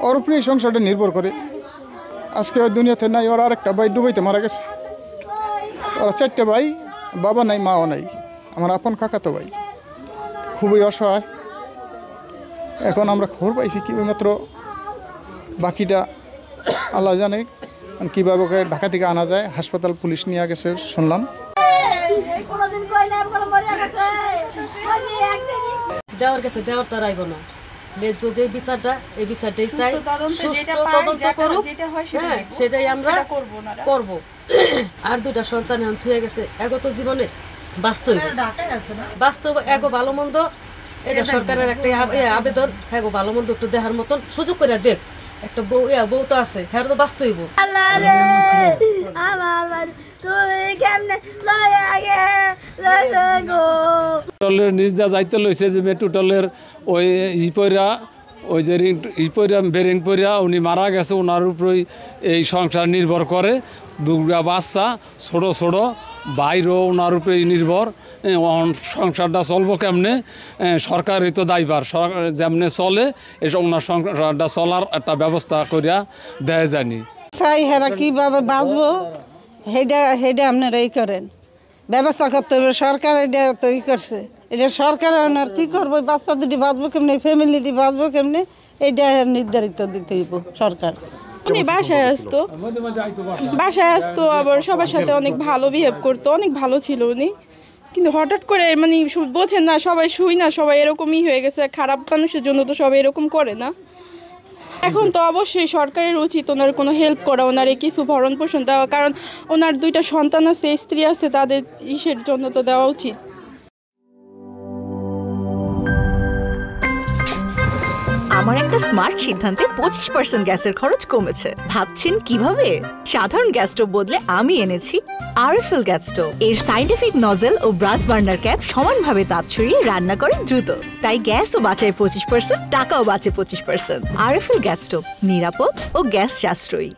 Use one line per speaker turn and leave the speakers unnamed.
ওর উপরে এই সংসারটা নির্ভর করে। আজকে ওই দুনিয়াতে নাই, ওর আরেকটা ভাই ডুবাইতে মারা গেছে। ওরা 4টে ভাই, বাবা নাই মাও নাই। আমার আপন কাকাতো ভাই খুবই অসহায়। এখন আমরা খবর পাইছি কীভাবে, মাত্র বাকিটা আল্লাহ জানে কীভাবে ওকে ঢাকা থেকে আনা যায়। হাসপাতাল পুলিশ নিয়ে গেছে শুনলাম।
দেওয়ার গেছে, দেওয়ার তার আইব না। যে বিচারটা, এই বিচারটাই চাই, তদন্ত করুক, সেটাই আমরা করব। আর 2টা সন্তান এখন থুয়ে গেছে, এগত জীবনে বাস্তব এগো ভালো মন্দ, এটা সরকারের একটা আবেদন। হ্যাঁ, ভালো মন্দ একটু দেখার মতন সুযোগ করে দেখ। একটা বউ তো আছে, হ্যাঁ তো বাস্তব।
টলের নিজ দা যাইতে লইছে যে মেট্রোটলের ওই ইপইরা, ওই যে ইপইরা বেরিং পইরা উনি মারা গেছে। ওনার উপরেই এই সংসার নির্ভর করে। 2টা বাচ্চা ছোটো ছোটো, বাইরেও ওনার উপরেই নির্ভর। সংসারটা চলবো কেমনে? সরকারই তো দায়ভার, যেমনে চলে এসব ওনার সংসারটা চলার একটা ব্যবস্থা করিয়া দেয় জানি।
চাই হেরা কীভাবে বাঁচবো সেইটা আপনারাই করেন, ব্যবস্থা করতে হবে। সরকার এটা তো করছে, এটা সরকার আর কী করবো? বাচ্চা দুটি বাঁচবো কেমনি, ফ্যামিলিটি বাঁচবো কেমনি, এইটা নির্ধারিত দিতে হইব সরকার।
উনি বাসায় আসতো, আবার সবার সাথে অনেক ভালো বিহেভ করতো, অনেক ভালো ছিল উনি। কিন্তু হঠাৎ করে মানে বোঝেন না, সবাই শুই না, সবাই এরকমই হয়ে গেছে। খারাপ মানুষের জন্য তো সবাই এরকম করে না। এখন তো অবশ্যই সরকারের উচিত ওনার কোনো হেল্প করা, ওনারে কিছু ভরণ পোষণ দেওয়া। কারণ ওনার 2টা সন্তান আছে, স্ত্রী আছে, তাদের ইসের জন্য তো দেওয়া উচিত।
আমার একটা স্মার্ট সিদ্ধান্তে 25% গ্যাসের খরচ কমেছে। ভাবছেন কিভাবে? সাধারণ গ্যাস স্টোভ বদলে আমি এনেছি আরএফএল গ্যাস স্টোভ। এর সাইন্টিফিক নজল ও ব্রাস বার্নার ক্যাপ সমানভাবে তাপ ছড়িয়ে রান্না করে দ্রুত। তাই গ্যাসও বাঁচায় 25%, টাকাও বাঁচে 25%। আরএফএল গ্যাস স্টোভ নিরাপদ ও গ্যাস সাশ্রয়ী।